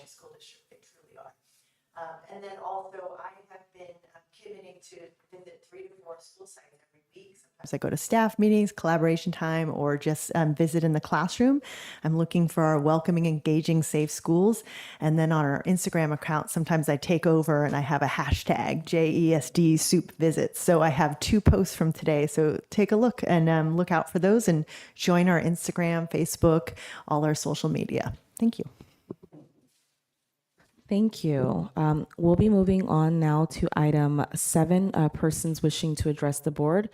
school district. They truly are. And then also I have been committing to visit 3 to 4 school sites every week. Sometimes I go to staff meetings, collaboration time, or just visit in the classroom. I'm looking for our welcoming, engaging, safe schools. And then on our Instagram account, sometimes I take over and I have a hashtag JESD soup visits. So I have 2 posts from today. So take a look and look out for those and join our Instagram, Facebook, all our social media. Thank you. Thank you. We'll be moving on now to item 7, persons wishing to address the board.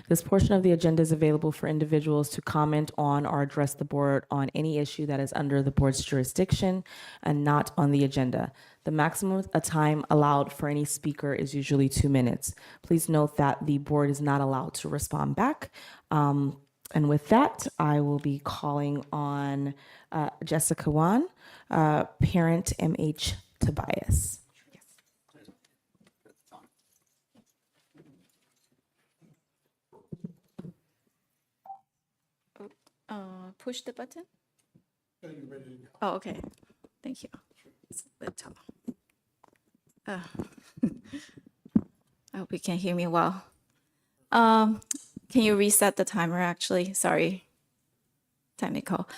This portion of the agenda is available for individuals to comment on or address the board on any issue that is under the board's jurisdiction and not on the agenda. The maximum time allowed for any speaker is usually 2 minutes. Please note that the board is not allowed to respond back. And with that, I will be calling on Jessica Wan, parent MH Tobias. Push the button. Oh, okay. Thank you. It's a bit tall. I hope you can hear me well. Can you reset the timer, actually? Sorry. Technical.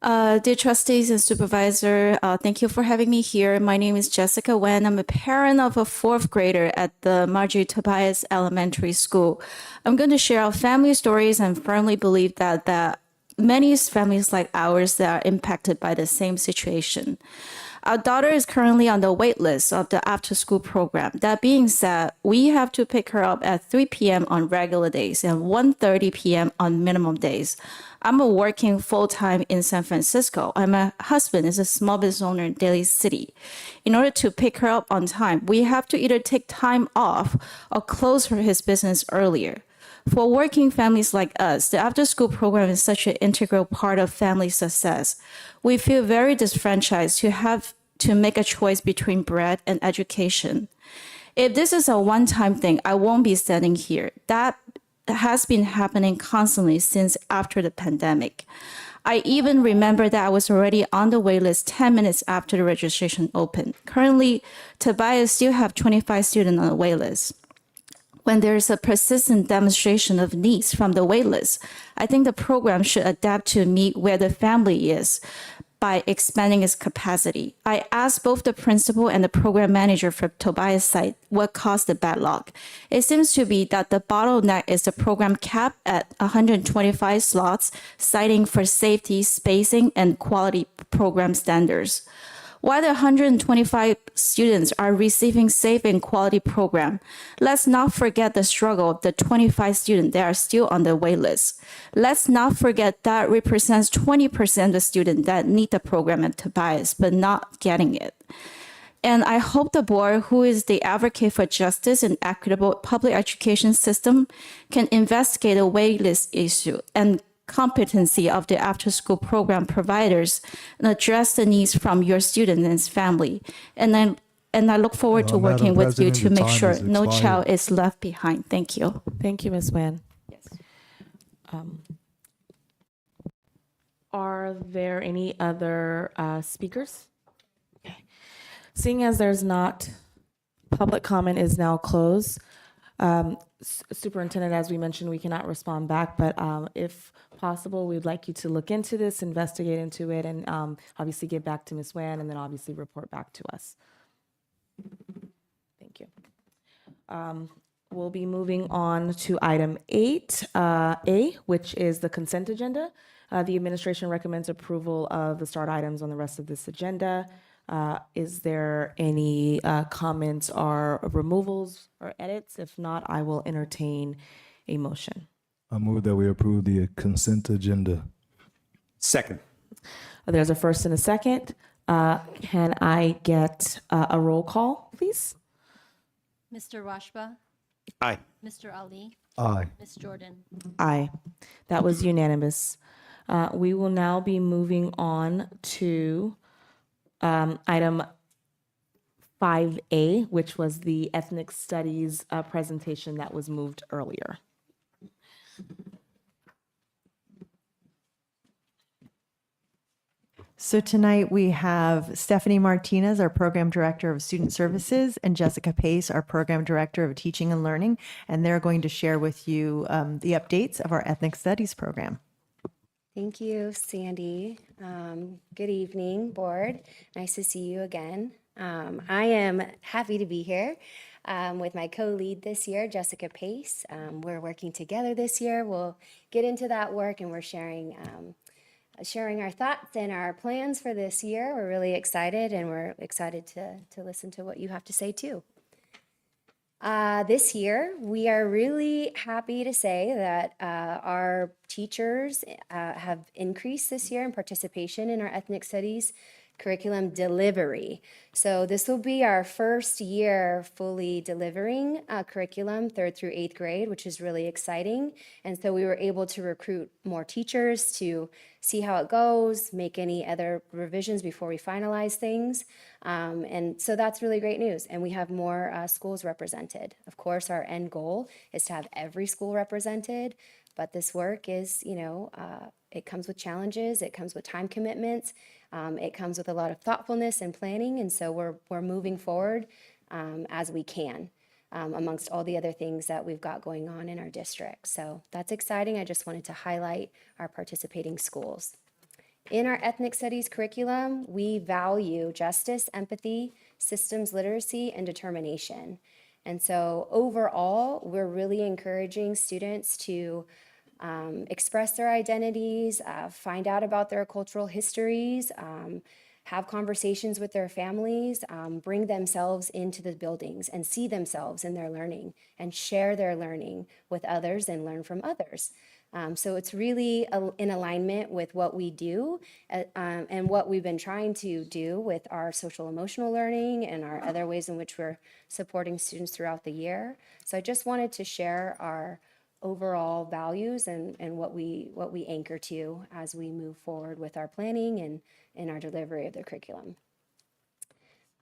Dear trustees and supervisor, thank you for having me here. My name is Jessica Wen. I'm a parent of a 4th grader at the Marjorie Tobias Elementary School. I'm going to share our family stories and firmly believe that many families like ours that are impacted by the same situation. Our daughter is currently on the wait list of the after-school program. That being said, we have to pick her up at 3 p.m. on regular days and 1:30 p.m. on minimum days. I'm working full-time in San Francisco, and my husband is a small business owner in Daly City. In order to pick her up on time, we have to either take time off or close his business earlier. For working families like us, the after-school program is such an integral part of family success. We feel very disfranchised to have to make a choice between bread and education. If this is a one-time thing, I won't be standing here. That has been happening constantly since after the pandemic. I even remember that I was already on the wait list 10 minutes after the registration opened. Currently, Tobias still have 25 students on the wait list. When there's a persistent demonstration of needs from the waitlist, I think the program should adapt to meet where the family is by expanding its capacity. I asked both the principal and the program manager for Tobias site what caused the backlog. It seems to be that the bottleneck is the program cap at 125 slots, citing for safety, spacing, and quality program standards. While the 125 students are receiving safe and quality program, let's not forget the struggle of the 25 students that are still on the wait list. Let's not forget that represents 20% of the students that need the program at Tobias, but not getting it. And I hope the board, who is the advocate for justice and equitable public education system, can investigate the waitlist issue and competency of the after-school program providers and address the needs from your student and his family. And I look forward to working with you to make sure no child is left behind. Thank you. Thank you, Ms. Wan. Yes. Are there any other speakers? Okay. Seeing as there's not, public comment is now closed. Superintendent, as we mentioned, we cannot respond back, but if possible, we'd like you to look into this, investigate into it, and obviously get back to Ms. Wan, and then obviously report back to us. Thank you. We'll be moving on to item 8A, which is the consent agenda. The administration recommends approval of the start items on the rest of this agenda. Is there any comments or removals or edits? If not, I will entertain a motion. I move that we approve the consent agenda. Second. There's a first and a second. Can I get a roll call, please? Mr. Rashba? Aye. Mr. Ali? Aye. Ms. Jordan? Aye. That was unanimous. We will now be moving on to item 5A, which was the ethnic studies presentation that was moved earlier. So tonight we have Stephanie Martinez, our Program Director of Student Services, and Jessica Pace, our Program Director of Teaching and Learning, and they're going to share with you the updates of our Ethnic Studies program. Thank you, Sandy. Good evening, board. Nice to see you again. I am happy to be here with my co-lead this year, Jessica Pace. We're working together this year. We'll get into that work, and we're sharing our thoughts and our plans for this year. We're really excited, and we're excited to listen to what you have to say too. This year, we are really happy to say that our teachers have increased this year in participation in our ethnic studies curriculum delivery. So this will be our first year fully delivering curriculum 3rd through 8th grade, which is really exciting. And so we were able to recruit more teachers to see how it goes, make any other revisions before we finalize things. And so that's really great news. And we have more schools represented. Of course, our end goal is to have every school represented, but this work is, it comes with challenges, it comes with time commitments, it comes with a lot of thoughtfulness and planning, and so we're moving forward as we can amongst all the other things that we've got going on in our district. So that's exciting. I just wanted to highlight our participating schools. In our ethnic studies curriculum, we value justice, empathy, systems literacy, and determination. And so overall, we're really encouraging students to express their identities, find out about their cultural histories, have conversations with their families, bring themselves into the buildings and see themselves in their learning and share their learning with others and learn from others. So it's really in alignment with what we do and what we've been trying to do with our social emotional learning and our other ways in which we're supporting students throughout the year. So I just wanted to share our overall values and what we anchor to as we move forward with our planning and in our delivery of the curriculum.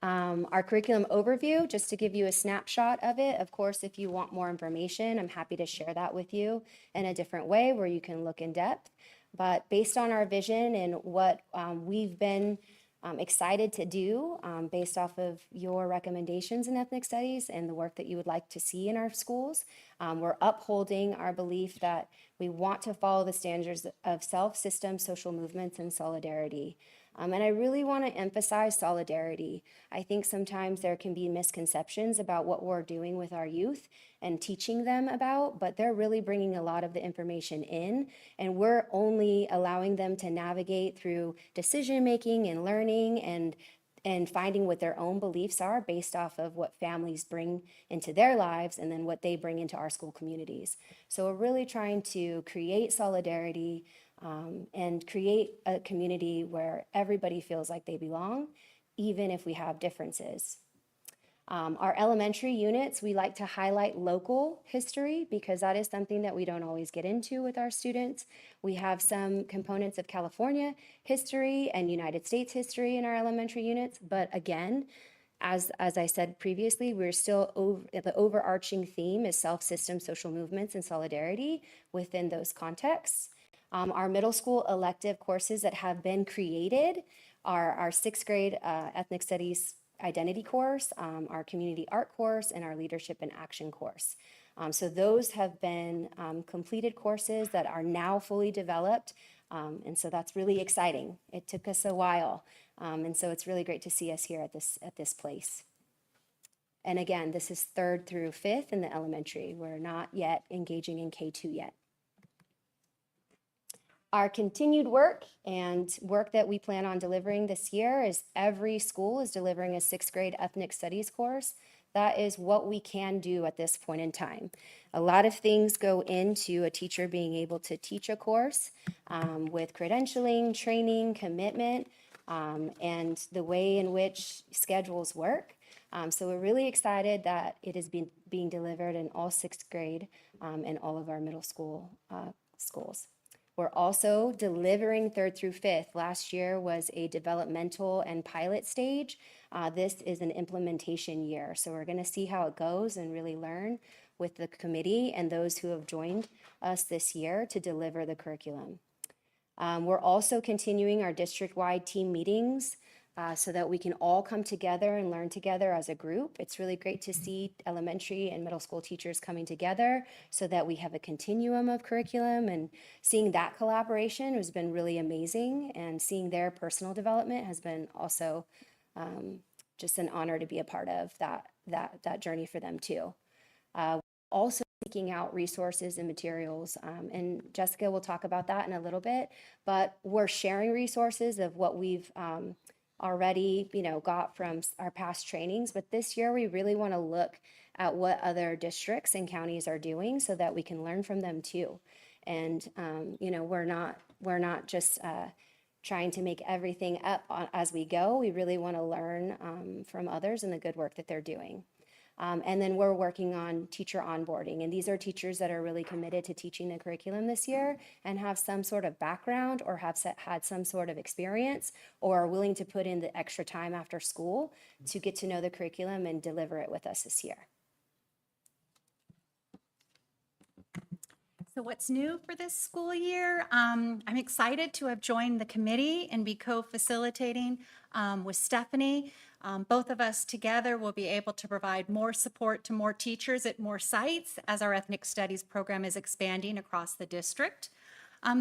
Our curriculum overview, just to give you a snapshot of it. Of course, if you want more information, I'm happy to share that with you in a different way where you can look in depth. But based on our vision and what we've been excited to do based off of your recommendations in ethnic studies and the work that you would like to see in our schools, we're upholding our belief that we want to follow the standards of self, system, social movements, and solidarity. And I really want to emphasize solidarity. I think sometimes there can be misconceptions about what we're doing with our youth and teaching them about, but they're really bringing a lot of the information in, and we're only allowing them to navigate through decision-making and learning and finding what their own beliefs are based off of what families bring into their lives and then what they bring into our school communities. So we're really trying to create solidarity and create a community where everybody feels like they belong, even if we have differences. Our elementary units, we like to highlight local history because that is something that we don't always get into with our students. We have some components of California history and United States history in our elementary units, but again, as I said previously, we're still the overarching theme is self-system, social movements, and solidarity within those contexts. Our middle school elective courses that have been created are our 6th grade ethnic studies identity course, our community art course, and our leadership and action course. So those have been completed courses that are now fully developed. And so that's really exciting. It took us a while. And so it's really great to see us here at this place. And again, this is 3rd through 5th in the elementary. We're not yet engaging in K2 yet. Our continued work and work that we plan on delivering this year is every school is delivering a 6th grade ethnic studies course. That is what we can do at this point in time. A lot of things go into a teacher being able to teach a course with credentialing, training, commitment, and the way in which schedules work. So we're really excited that it is being delivered in all 6th grade and all of our middle school schools. We're also delivering 3rd through 5th. Last year was a developmental and pilot stage. This is an implementation year. So we're going to see how it goes and really learn with the committee and those who have joined us this year to deliver the curriculum. We're also continuing our district-wide team meetings so that we can all come together and learn together as a group. It's really great to see elementary and middle school teachers coming together so that we have a continuum of curriculum, and seeing that collaboration has been really amazing, and seeing their personal development has been also just an honor to be a part of that journey for them too. Also seeking out resources and materials, and Jessica will talk about that in a little bit, but we're sharing resources of what we've already, got from our past trainings. But this year we really want to look at what other districts and counties are doing so that we can learn from them too. And, we're not just trying to make everything up as we go. We really want to learn from others and the good work that they're doing. And then we're working on teacher onboarding. And these are teachers that are really committed to teaching the curriculum this year and have some sort of background or have had some sort of experience or are willing to put in the extra time after school to get to know the curriculum and deliver it with us this year. So what's new for this school year? I'm excited to have joined the committee and be co-facilitating with Stephanie. Both of us together will be able to provide more support to more teachers at more sites as our ethnic studies program is expanding across the district.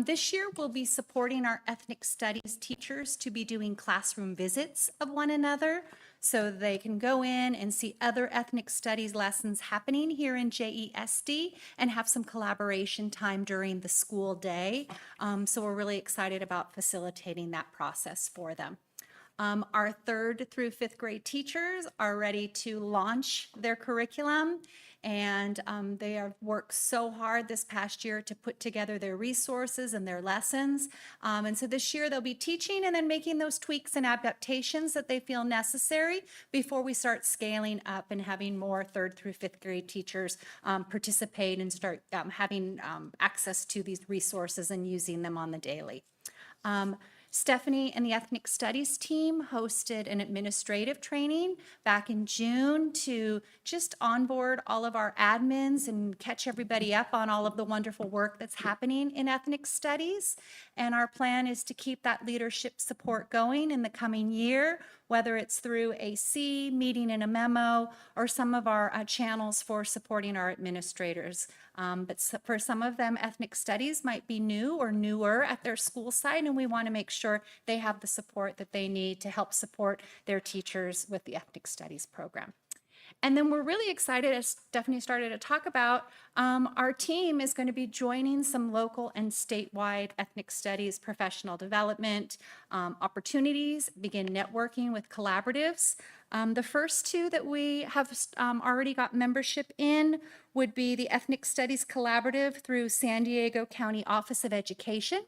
This year, we'll be supporting our ethnic studies teachers to be doing classroom visits of one another so they can go in and see other ethnic studies lessons happening here in JESD and have some collaboration time during the school day. So we're really excited about facilitating that process for them. Our 3rd through 5th grade teachers are ready to launch their curriculum, and they have worked so hard this past year to put together their resources and their lessons. And so this year they'll be teaching and then making those tweaks and adaptations that they feel necessary before we start scaling up and having more 3rd through 5th grade teachers participate and start having access to these resources and using them on the daily. Stephanie and the Ethnic Studies team hosted an administrative training back in June to just onboard all of our admins and catch everybody up on all of the wonderful work that's happening in ethnic studies. And our plan is to keep that leadership support going in the coming year, whether it's through AC, meeting in a memo, or some of our channels for supporting our administrators. But for some of them, ethnic studies might be new or newer at their school site, and we want to make sure they have the support that they need to help support their teachers with the ethnic studies program. And then we're really excited, as Stephanie started to talk about, our team is going to be joining some local and statewide ethnic studies professional development opportunities, begin networking with collaboratives. The first 2 that we have already got membership in would be the Ethnic Studies Collaborative through San Diego County Office of Education.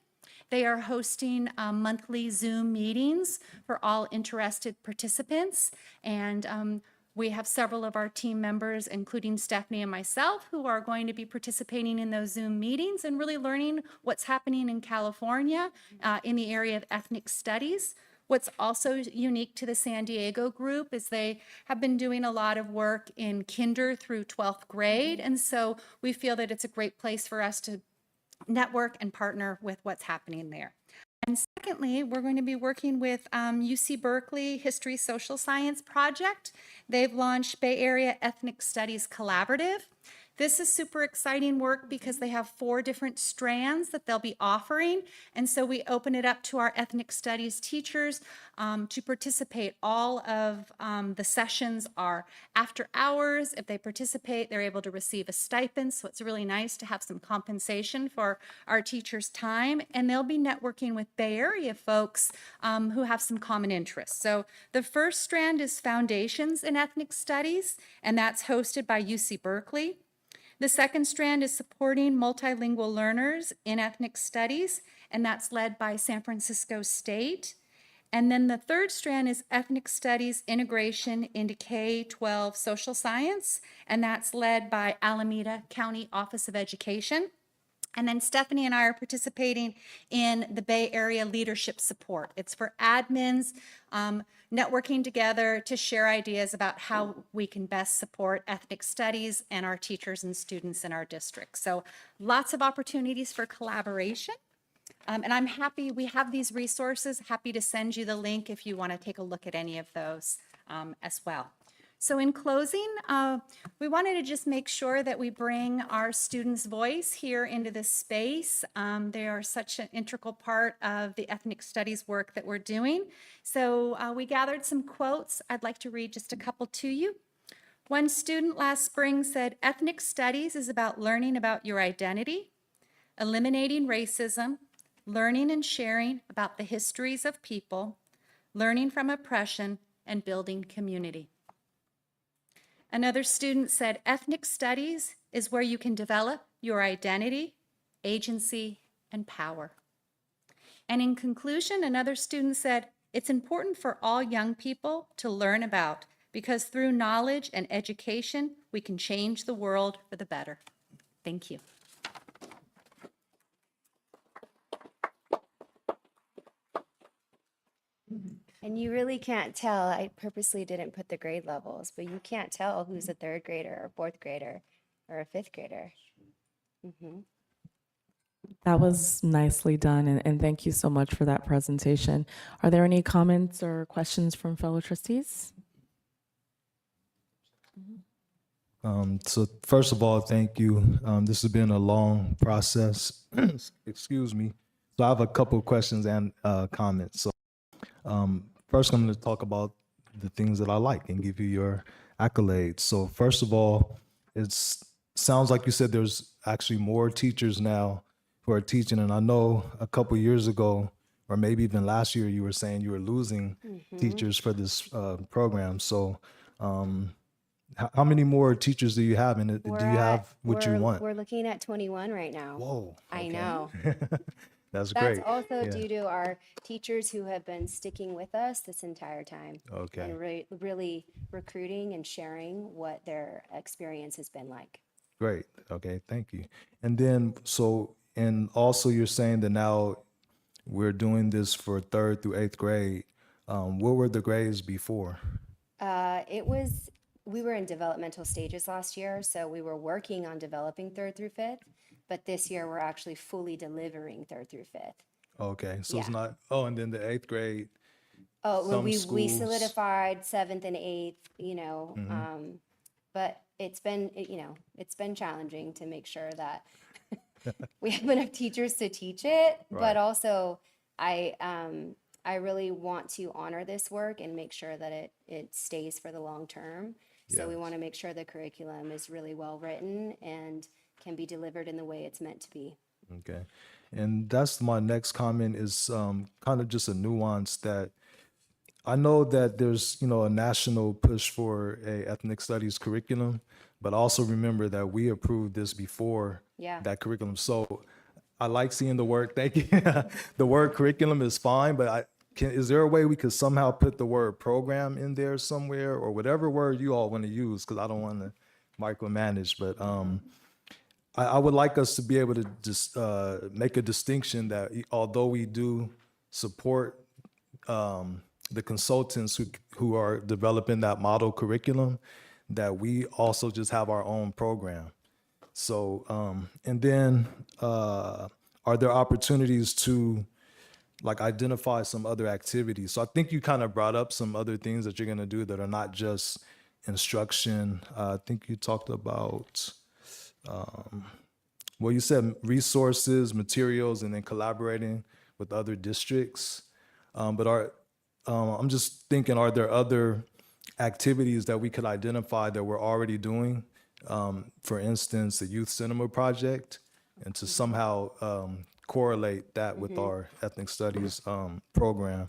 They are hosting monthly Zoom meetings for all interested participants, and we have several of our team members, including Stephanie and myself, who are going to be participating in those Zoom meetings and really learning what's happening in California in the area of ethnic studies. What's also unique to the San Diego group is they have been doing a lot of work in kinder through 12th grade, and so we feel that it's a great place for us to network and partner with what's happening there. And secondly, we're going to be working with UC Berkeley History Social Science Project. They've launched Bay Area Ethnic Studies Collaborative. This is super exciting work because they have 4 different strands that they'll be offering. And so we open it up to our ethnic studies teachers to participate. All of the sessions are after hours. If they participate, they're able to receive a stipend. So it's really nice to have some compensation for our teachers' time. And they'll be networking with Bay Area folks who have some common interests. So the first strand is Foundations in Ethnic Studies, and that's hosted by UC Berkeley. The second strand is supporting multilingual learners in ethnic studies, and that's led by San Francisco State. And then the third strand is ethnic studies integration into K-12 social science, and that's led by Alameda County Office of Education. And then Stephanie and I are participating in the Bay Area Leadership Support. It's for admins networking together to share ideas about how we can best support ethnic studies and our teachers and students in our district. So lots of opportunities for collaboration. And I'm happy, we have these resources, happy to send you the link if you want to take a look at any of those as well. So in closing, we wanted to just make sure that we bring our students' voice here into this space. They are such an integral part of the ethnic studies work that we're doing. So we gathered some quotes. I'd like to read just a couple to you. One student last spring said, "Ethnic studies is about learning about your identity, eliminating racism, learning and sharing about the histories of people, learning from oppression, and building community." Another student said, "Ethnic studies is where you can develop your identity, agency, and power." And in conclusion, another student said, "It's important for all young people to learn about, because through knowledge and education, we can change the world for the better." Thank you. And you really can't tell. I purposely didn't put the grade levels, but you can't tell who's a third grader or fourth grader or a fifth grader. That was nicely done, and thank you so much for that presentation. Are there any comments or questions from fellow trustees? So first of all, thank you. This has been a long process. Excuse me. So I have a couple of questions and comments. So first, I'm going to talk about the things that I like and give you your accolades. So first of all, it sounds like you said there's actually more teachers now who are teaching. And I know a couple years ago, or maybe even last year, you were saying you were losing teachers for this program. So how many more teachers do you have? And do you have what you want? We're looking at 21 right now. Whoa. I okay. know. That's That's great. also Yeah. due to our teachers who have been sticking with us this entire time. Okay. And really recruiting and sharing what their experience has been like. Great. Okay. Thank you. And then, and also you're saying that now we're doing this for 3rd through 8th grade. What were the grades before? We were in developmental stages last year, so we were working on developing 3rd through 5th, but this year we're actually fully delivering 3rd through 5th. Okay. So it's Yeah. not, and then the 8th grade. Oh, well, Some we schools- solidified 7th and 8th, but it's been challenging to make sure that we have enough teachers to teach it, Right. but also I really want to honor this work and make sure that it stays for the long term. So we Yes. want to make sure the curriculum is really well written and can be delivered in the way it's meant to be. Okay. And that's my next comment is kind of just a nuance that I know that there's, a national push for a ethnic studies curriculum, but also remember that we approved this before Yeah. that curriculum. So I like seeing the word, thank you. The word curriculum is fine, but is there a way we could somehow put the word program in there somewhere or whatever word you all want to use? Because I don't want to micromanage, but I would like us to be able to just make a distinction that although we do support the consultants who are developing that model curriculum, that we also just have our own program. So, and then are there opportunities to identify some other activities? So I think you kind of brought up some other things that you're going to do that are not just instruction. I think you talked about, you said resources, materials, and then collaborating with other districts. But I'm just thinking, are there other activities that we could identify that we're already doing? For instance, the Youth Cinema Project, and to somehow correlate that with our ethnic studies program.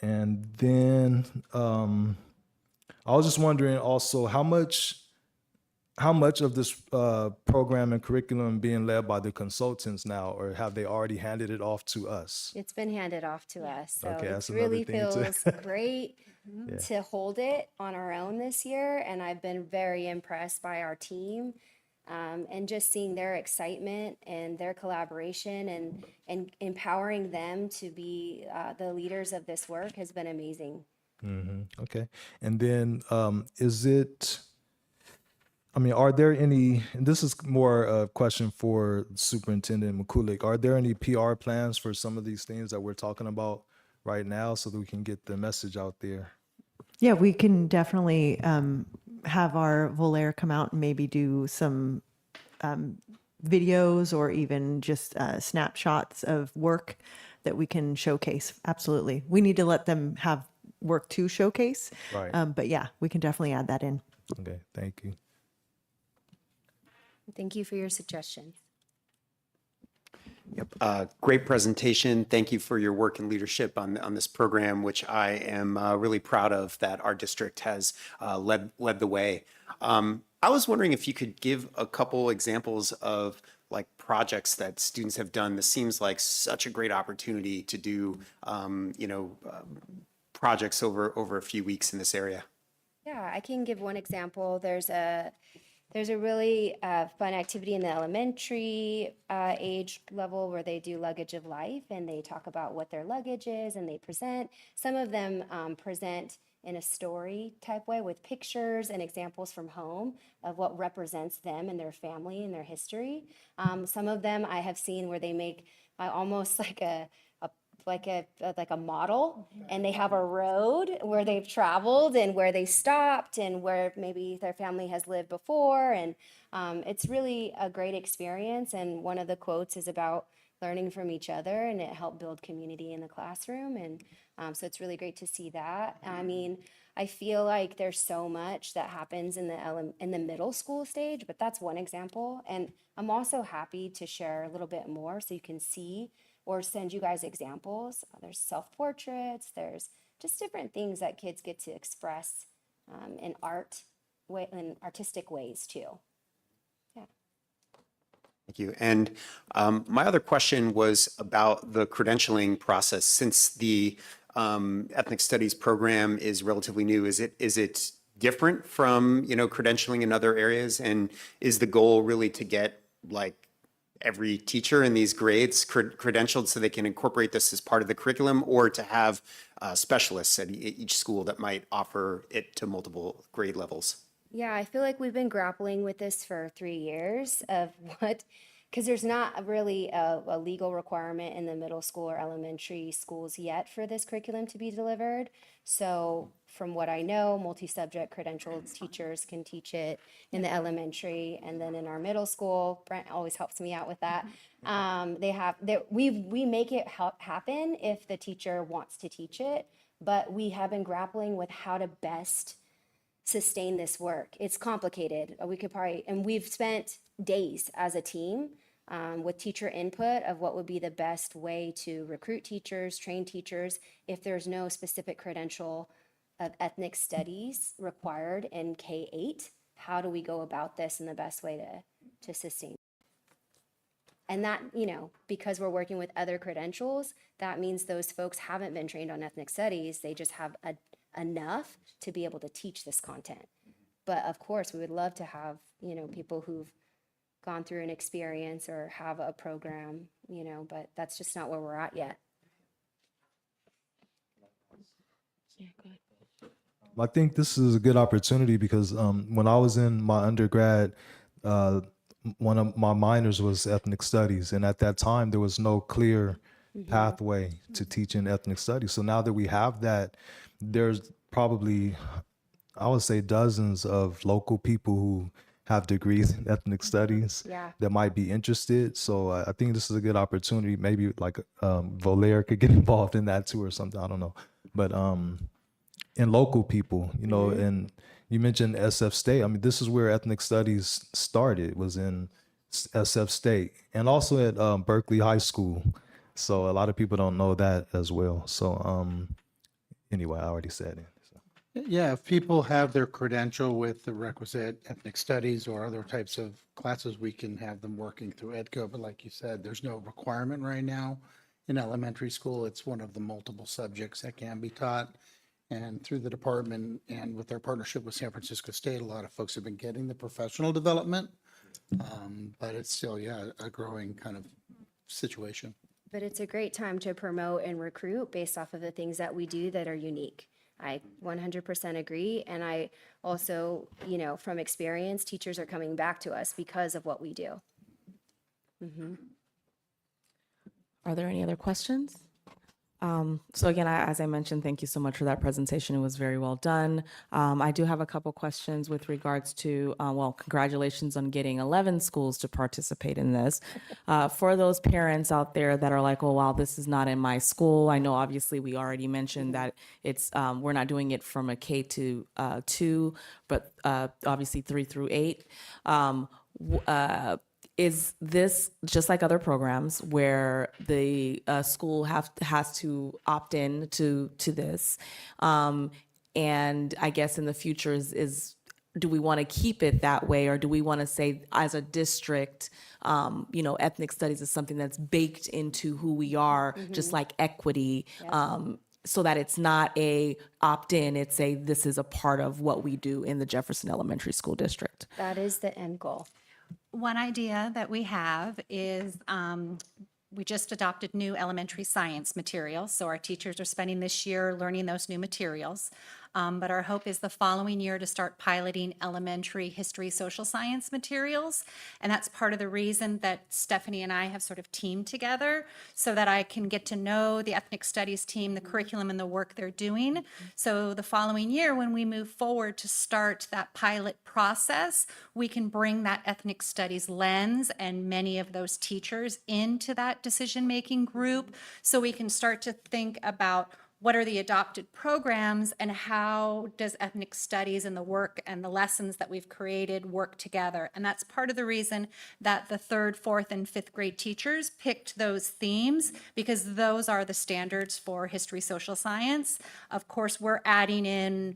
And then I was just wondering also how much of this program and curriculum being led by the consultants now, or have they already handed it off to us? It's been handed off to us, so Okay, it that's another really thing too. feels great to hold it on our own this year. And I've been very impressed by our team and just seeing their excitement and their collaboration and empowering them to be the leaders of this work has been amazing. Okay. And then is it, I mean, are there any, and this is more a question for Superintendent McCulick, are there any PR plans for some of these things that we're talking about right now so that we can get the message out there? Yeah, we can definitely have our Volair come out and maybe do some videos or even just snapshots of work that we can showcase. Absolutely. We need to let them have work to showcase. Right. But yeah, we can definitely add that in. Okay, thank you. Thank you for your suggestions. Great presentation. Thank you for your work and leadership on this program, which I am really proud of that our district has led the way. I was wondering if you could give a couple examples of like projects that students have done. This seems like such a great opportunity to do, projects over a few weeks in this area. Yeah, I can give one example. There's a really fun activity in the elementary age level where they do luggage of life, and they talk about what their luggage is, and they present. Some of them present in a story type way with pictures and examples from home of what represents them and their family and their history. Some of them I have seen where they make almost like a model, and they have a road where they've traveled and where they stopped and where maybe their family has lived before, and it's really a great experience. And one of the quotes is about learning from each other, and it helped build community in the classroom. And so it's really great to see that. I mean, I feel like there's so much that happens in the middle school stage, but that's one example. And I'm also happy to share a little bit more so you can see or send you guys examples. There's self-portraits, there's just different things that kids get to express in artistic ways too. Yeah. Thank you. And my other question was about the credentialing process. Since the ethnic studies program is relatively new, is it different from credentialing in other areas? And is the goal really to get like every teacher in these grades credentialed so they can incorporate this as part of the curriculum, or to have specialists at each school that might offer it to multiple grade levels? Yeah, I feel like we've been grappling with this for 3 years of because there's not really a legal requirement in the middle school or elementary schools yet for this curriculum to be delivered. So from what I know, multi-subject credentialed teachers can teach it in the elementary, and then in our middle school, Brent always helps me out with that. We make it happen if the teacher wants to teach it, but we have been grappling with how to best sustain this work. It's complicated. We've spent days as a team with teacher input of what would be the best way to recruit teachers, train teachers. If there's no specific credential of ethnic studies required in K-8, how do we go about this in the best way to sustain? And that, because we're working with other credentials, that means those folks haven't been trained on ethnic studies. They just have enough to be able to teach this content. But of course, we would love to have, people who've gone through an experience or have a program, but that's just not where we're at yet. Yeah, go ahead. I think this is a good opportunity because when I was in my undergrad, one of my minors was ethnic studies. And at that time, there was no clear pathway to teaching ethnic studies. So now that we have that, there's probably, I would say, dozens of local people who have degrees in ethnic studies that might be interested. So I think this is a good opportunity. Maybe like Volair could get involved in that too or something. I don't know. But in local people, and you mentioned SF State. I mean, this is where ethnic studies started, was in SF State, and also at Berkeley High School. So a lot of people don't know that as well. So anyway, I already said it. So. Yeah, if people have their credential with the requisite ethnic studies or other types of classes, we can have them working through EDCO. But like you said, there's no requirement right now in elementary school. It's one of the multiple subjects that can be taught. And through the department and with our partnership with San Francisco State, a lot of folks have been getting the professional development. But it's still, a growing kind of situation. But it's a great time to promote and recruit based off of the things that we do that are unique. I 100% agree. And I also, from experience, teachers are coming back to us because of what we do. Are there any other questions? So again, as I mentioned, thank you so much for that presentation. It was very well done. I do have a couple questions with regards to, well, congratulations on getting 11 schools to participate in this. For those parents out there that are like, oh, wow, this is not in my school. I know obviously we already mentioned that it's, we're not doing it from a K to 2, but obviously 3 through 8. Is this just like other programs where the school has to opt in to this? And I guess in the future is do we want to keep it that way, or do we want to say as a district, ethnic studies is something that's baked into who we are, just like equity, so that it's not a opt-in, it's a this is a part of what we do in the Jefferson Elementary School District. That is the end goal. One idea that we have is we just adopted new elementary science materials. So our teachers are spending this year learning those new materials. But our hope is the following year to start piloting elementary history, social science materials. And that's part of the reason that Stephanie and I have sort of teamed together so that I can get to know the ethnic studies team, the curriculum and the work they're doing. So the following year, when we move forward to start that pilot process, we can bring that ethnic studies lens and many of those teachers into that decision-making group so we can start to think about what are the adopted programs and how does ethnic studies and the work and the lessons that we've created work together. And that's part of the reason that the 3rd, 4th, and 5th grade teachers picked those themes, because those are the standards for history, social science. Of course, we're adding in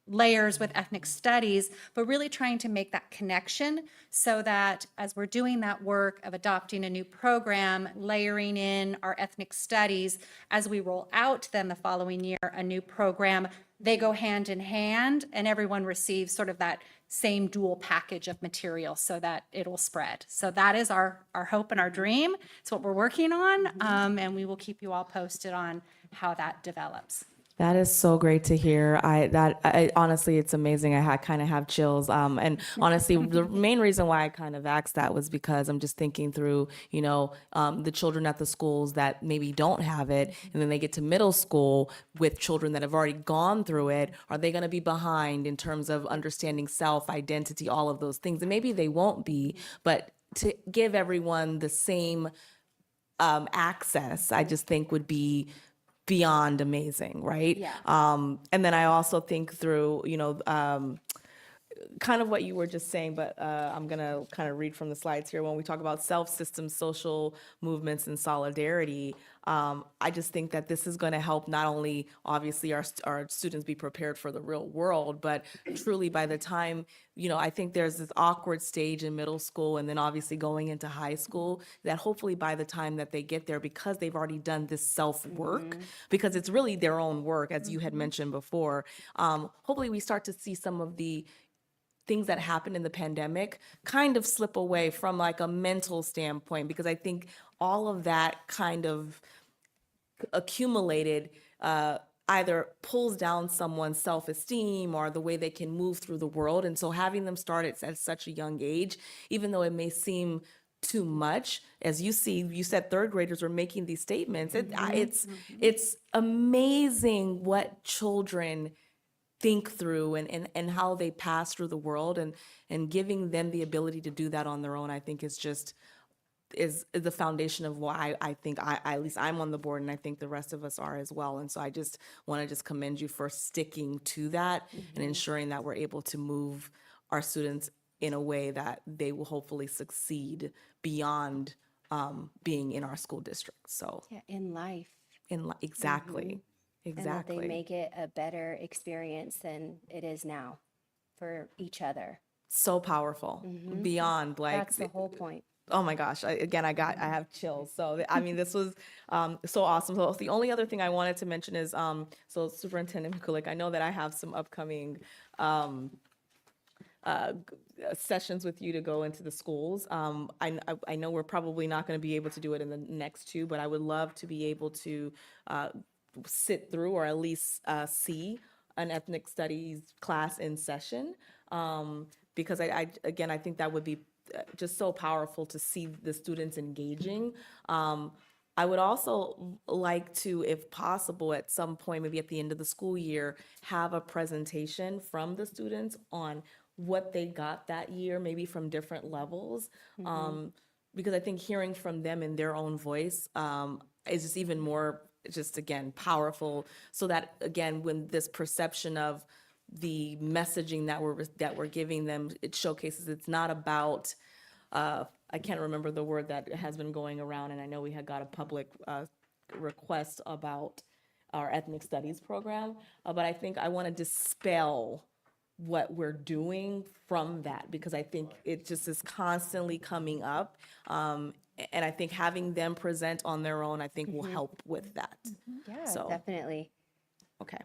layers with ethnic studies, but really trying to make that connection so that as we're doing that work of adopting a new program, layering in our ethnic studies, as we roll out then the following year a new program, they go hand in hand and everyone receives sort of that same dual package of material so that it'll spread. So that is our hope and our dream. It's what we're working on, and we will keep you all posted on how that develops. That is so great to hear. I honestly, it's amazing. I kind of have chills. And honestly, the main reason why I kind of asked that was because I'm just thinking through, the children at the schools that maybe don't have it, and then they get to middle school with children that have already gone through it. Are they going to be behind in terms of understanding self, identity, all of those things? And maybe they won't be, but to give everyone the same access, I just think would be beyond amazing, right? Yeah. And then I also think through, kind of what you were just saying, but I'm gonna kind of read from the slides here. When we talk about self-systems, social movements, and solidarity, I just think that this is gonna help not only obviously our students be prepared for the real world, but truly by the time, I think there's this awkward stage in middle school and then obviously going into high school that hopefully by the time that they get there, because they've already done this self-work, because it's really their own work, as you had mentioned before, hopefully we start to see some of the things that happened in the pandemic kind of slip away from like a mental standpoint, because I think all of that kind of accumulated either pulls down someone's self-esteem or the way they can move through the world. And so having them start at such a young age, even though it may seem too much, as you see, you said 3rd graders were making these statements. It's amazing what children think through and how they pass through the world, and giving them the ability to do that on their own, I think is the foundation of why I think at least I'm on the board, and I think the rest of us are as well. And so I just want to commend you for sticking to that and ensuring that we're able to move our students in a way that they will hopefully succeed beyond being in our school district. So Yeah, in life. Exactly. And that Exactly. they make it a better experience than it is now for each other. So powerful. Beyond like That's the whole point. oh my gosh, I have chills. So, I mean, this was so awesome. So the only other thing I wanted to mention is, so Superintendent Mikulik, I know that I have some upcoming sessions with you to go into the schools. I know we're probably not going to be able to do it in the next 2, but I would love to be able to sit through or at least see an ethnic studies class in session, because again, I think that would be just so powerful to see the students engaging. I would also like to, if possible, at some point, maybe at the end of the school year, have a presentation from the students on what they got that year, maybe from different levels. Because I think hearing from them in their own voice is just even more, just again, powerful. So that, again, when this perception of the messaging that we're giving them, it showcases it's not about, I can't remember the word that has been going around, and I know we had got a public request about our ethnic studies program, but I think I want to dispel what we're doing from that, because I think it just is constantly coming up. And I think having them present on their own, I think will help with that. Yeah, So- definitely. Okay.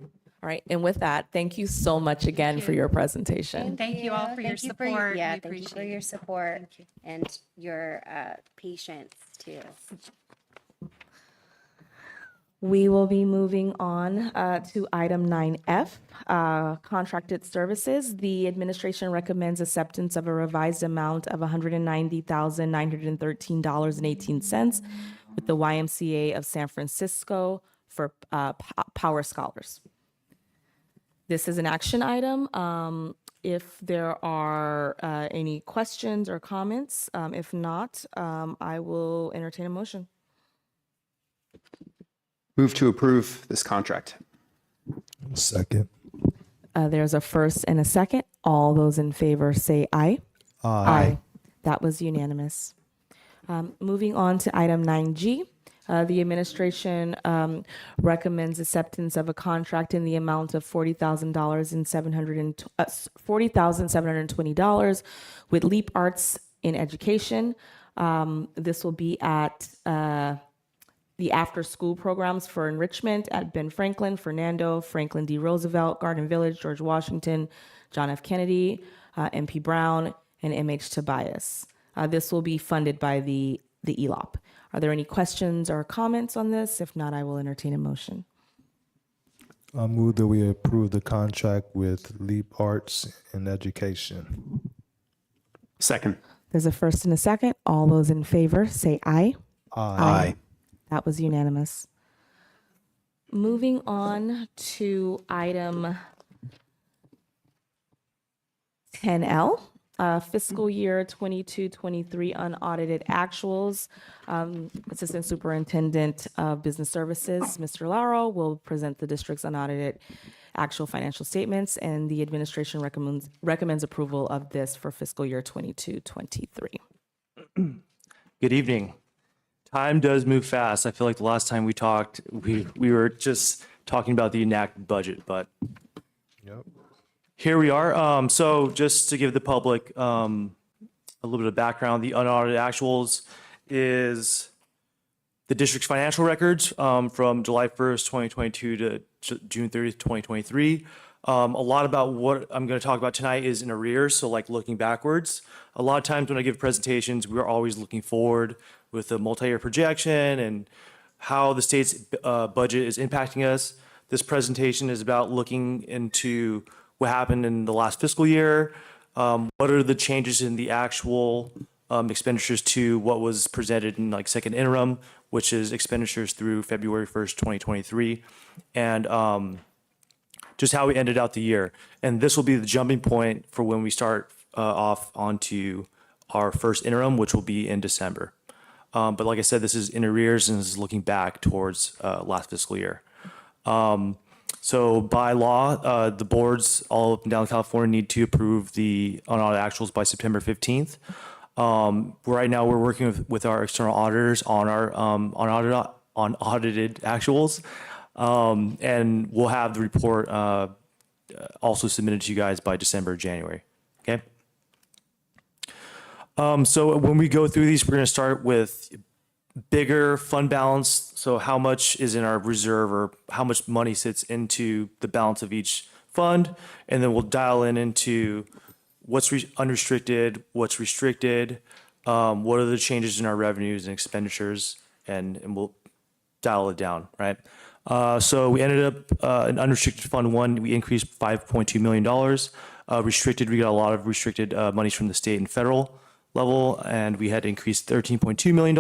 All right, and with that, thank you so much again for your presentation. Thank you all for your Thank you support. Yeah, We thank you for appreciate your it. support and your patience too. We will be moving on to item 9F, contracted services. The administration recommends acceptance of a revised amount of $190,913.18 with the YMCA of San Francisco for Power Scholars. This is an action item. If there are any questions or comments, if not, I will entertain a motion. Move to approve this contract. Second. There's a first and a second. All those in favor say aye. Aye. That was unanimous. Moving on to item 9G. The administration recommends acceptance of a contract in the amount of $40,720 with Leap Arts in Education. This will be at the after-school programs for enrichment at Ben Franklin, Fernando, Franklin D. Roosevelt, Garden Village, George Washington, John F. Kennedy, MP Brown, and MH Tobias. This will be funded by the ELOP. Are there any questions or comments on this? If not, I will entertain a motion. I move that we approve the contract with Leap Arts in Education. Second. There's a first and a second. All those in favor say aye. Aye. That was unanimous. Moving on to item 10L, fiscal year 22-23 unaudited actuals. Assistant Superintendent of Business Services, Mr. Laro, will present the district's unaudited actual financial statements, and the administration recommends approval of this for fiscal year 22-23. Good evening. Time does move fast. I feel like the last time we talked, we were just talking about the enacted budget, but Yep. here we are. So just to give the public a little bit of background, the unaudited actuals is the district's financial records from July 1st, 2022 to June 30th, 2023. A lot about what I'm going to talk about tonight is in arrears, so like looking backwards. A lot of times when I give presentations, we're always looking forward with a multi-year projection and how the state's budget is impacting us. This presentation is about looking into what happened in the last fiscal year, what are the changes in the actual expenditures to what was presented in like second interim, which is expenditures through February 1st, 2023, and just how we ended out the year. And this will be the jumping point for when we start off onto our first interim, which will be in December. But like I said, this is in arrears and this is looking back towards last fiscal year. So by law, the boards all up and down California need to approve the unaudited actuals by September 15th. Right now, we're working with our external auditors on our unaudited actuals. And we'll have the report also submitted to you guys by December, January. Okay. So when we go through these, we're going to start with bigger fund balance. So how much is in our reserve or how much money sits into the balance of each fund. And then we'll dial into what's unrestricted, what's restricted, what are the changes in our revenues and expenditures, and we'll dial it down, right? So we ended up in unrestricted fund one, we increased $5.2 million. Restricted, we got a lot of restricted monies from the state and federal level, and we had increased $13.2 million,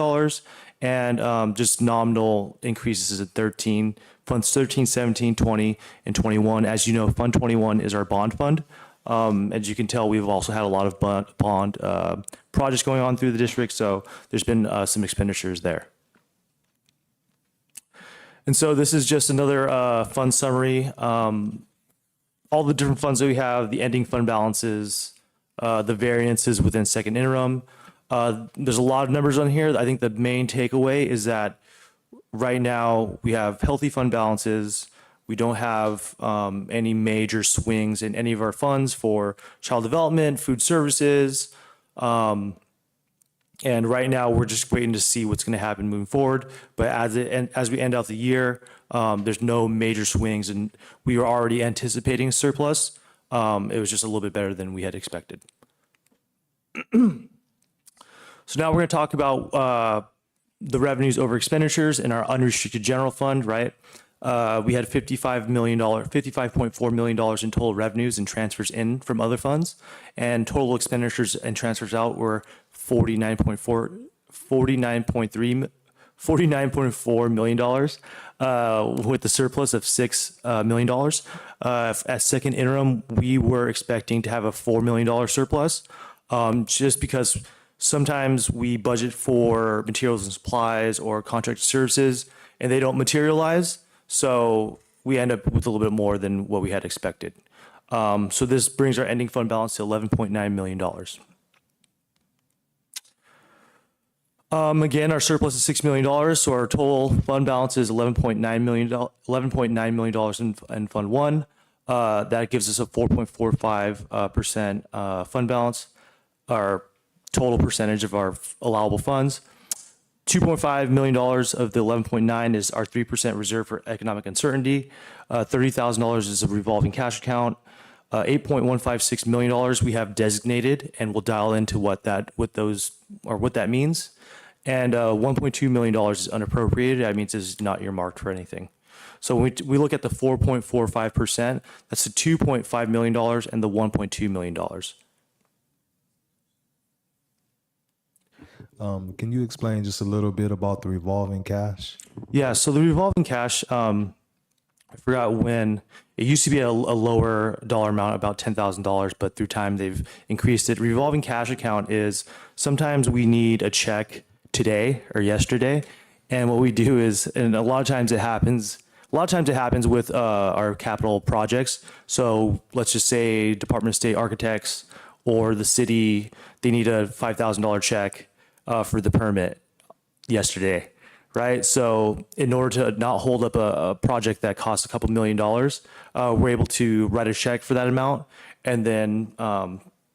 and just nominal increases in funds 13, 17, 20, and 21. As you know, Fund 21 is our bond fund. As you can tell, we've also had a lot of bond projects going on through the district, so there's been some expenditures there. And so this is just another fund summary. All the different funds that we have, the ending fund balances, the variances within second interim. There's a lot of numbers on here. I think the main takeaway is that right now we have healthy fund balances. We don't have any major swings in any of our funds for child development, food services. And right now we're just waiting to see what's going to happen moving forward. But as we end out the year, there's no major swings, and we were already anticipating a surplus. It was just a little bit better than we had expected. So now we're going to talk about the revenues over expenditures in our unrestricted general fund, right? We had $55.4 million in total revenues and transfers in from other funds, and total expenditures and transfers out were $49.4 million, with a surplus of $6 million. At second interim, we were expecting to have a $4 million surplus, just because sometimes we budget for materials and supplies or contracted services and they don't materialize. So we end up with a little bit more than what we had expected. So this brings our ending fund balance to $11.9 million. Again, our surplus is $6 million, so our total fund balance is $11.9 million in Fund 1. That gives us a 4.45% fund balance, our total percentage of our allowable funds. $2.5 million of the 11.9 is our 3% reserve for economic uncertainty. $30,000 is a revolving cash account. $8.156 million we have designated, and we'll dial into what that means. And $1.2 million is unappropriated. That means it's not earmarked for anything. So when we look at the 4.45%, that's the $2.5 million and the $1.2 million. Can you explain just a little bit about the revolving cash? Yeah, so the revolving cash, I forgot when, it used to be a lower dollar amount, about $10,000, but through time they've increased it. Revolving cash account is sometimes we need a check today or yesterday. And what we do is, and a lot of times it happens with our capital projects. So let's just say Department of State architects or the city, they need a $5,000 check for the permit yesterday, right? So in order to not hold up a project that costs a couple $1 million, we're able to write a check for that amount and then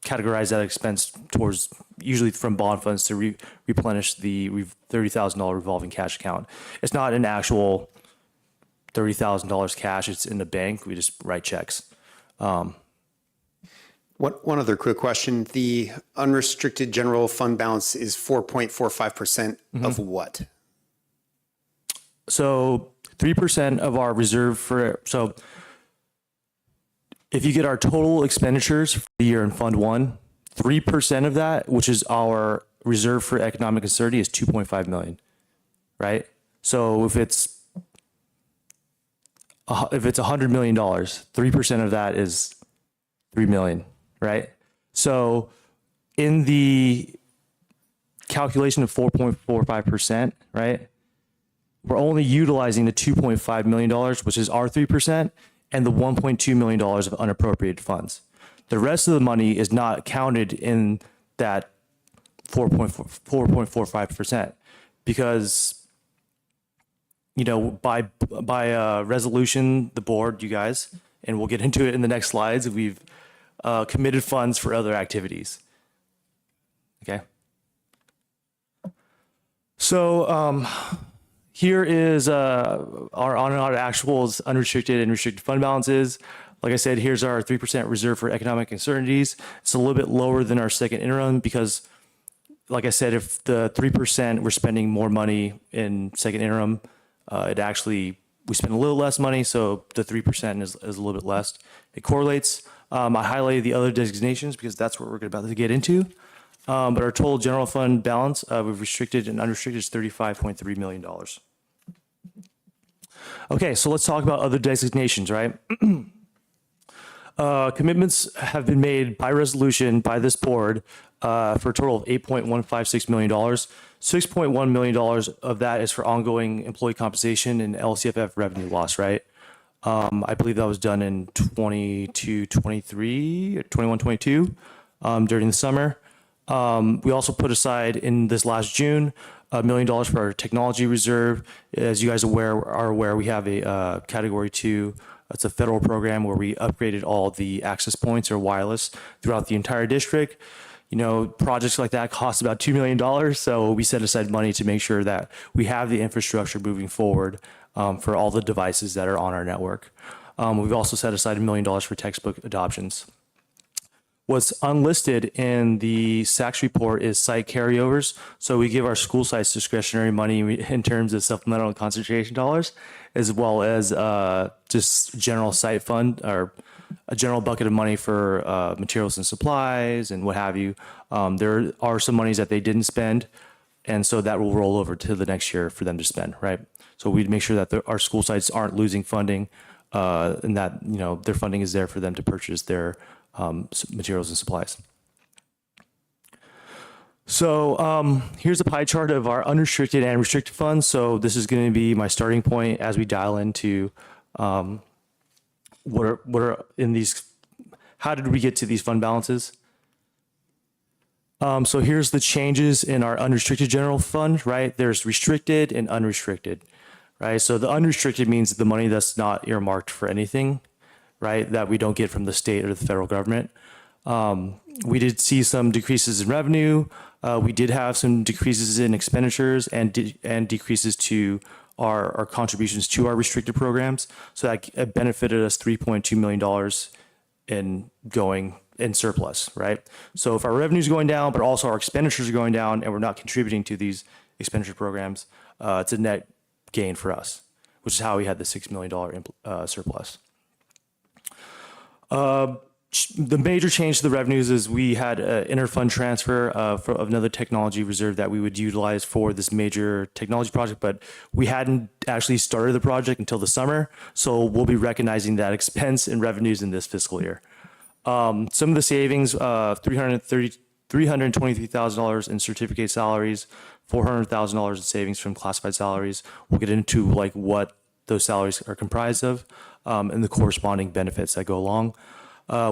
categorize that expense towards, usually from bond funds, to replenish the $30,000 revolving cash account. It's not an actual $30,000 cash, it's in the bank. We just write checks. One other quick question. The unrestricted general fund balance is 4.45% of what? So 3% of our reserve so if you get our total expenditures for the year in Fund 1, 3% of that, which is our reserve for economic uncertainty, is $2.5 million, right? So if it's $100 million, 3% of that is $3 million, right? So in the calculation of 4.45%, right, we're only utilizing the $2.5 million, which is our 3%, and the $1.2 million of unappropriated funds. The rest of the money is not counted in that 4.45% because, you know, by resolution, the board, you guys, and we'll get into it in the next slides, we've committed funds for other activities. Okay. So here is our on and audit actuals, unrestricted and restricted fund balances. Like I said, here's our 3% reserve for economic uncertainties. It's a little bit lower than our second interim because, like I said, if the 3%, we're spending more money in second interim we spend a little less money, so the 3% is a little bit less. It correlates. I highlighted the other designations because that's what we're about to get into. But our total general fund balance with restricted and unrestricted is $35.3 million. Okay, so let's talk about other designations, right? Commitments have been made by resolution by this board for a total of $8.156 million. $6.1 million of that is for ongoing employee compensation and LCFF revenue loss, right? I believe that was done in 22-23 or 21-22 during the summer. We also put aside in this last June $1 million for our technology reserve. As you guys are aware, we have a Category 2. It's a federal program where we upgraded all the access points or wireless throughout the entire district. Projects like that cost about $2 million. So we set aside money to make sure that we have the infrastructure moving forward for all the devices that are on our network. We've also set aside $1 million for textbook adoptions. What's unlisted in the SACS report is site carryovers. So we give our school sites discretionary money in terms of supplemental and concentration dollars, as well as just general site fund or a general bucket of money for materials and supplies and what have you. There are some monies that they didn't spend, and so that will roll over to the next year for them to spend, right? So we'd make sure that our school sites aren't losing funding, and that their funding is there for them to purchase their materials and supplies. So here's a pie chart of our unrestricted and restricted funds. So this is going to be my starting point as we dial into what are in these. How did we get to these fund balances? So here's the changes in our unrestricted general fund, right? There's restricted and unrestricted, right? So the unrestricted means the money that's not earmarked for anything, right? That we don't get from the state or the federal government. We did see some decreases in revenue. We did have some decreases in expenditures and decreases to our contributions to our restricted programs. So that benefited us $3.2 million in surplus, right? So if our revenue is going down, but also our expenditures are going down and we're not contributing to these expenditure programs, it's a net gain for us, which is how we had the $6 million surplus. The major change to the revenues is we had an interfund transfer of another technology reserve that we would utilize for this major technology project, but we hadn't actually started the project until the summer. So we'll be recognizing that expense in revenues in this fiscal year. Some of the savings, $323,000 in certificate salaries, $400,000 in savings from classified salaries. We'll get into what those salaries are comprised of and the corresponding benefits that go along.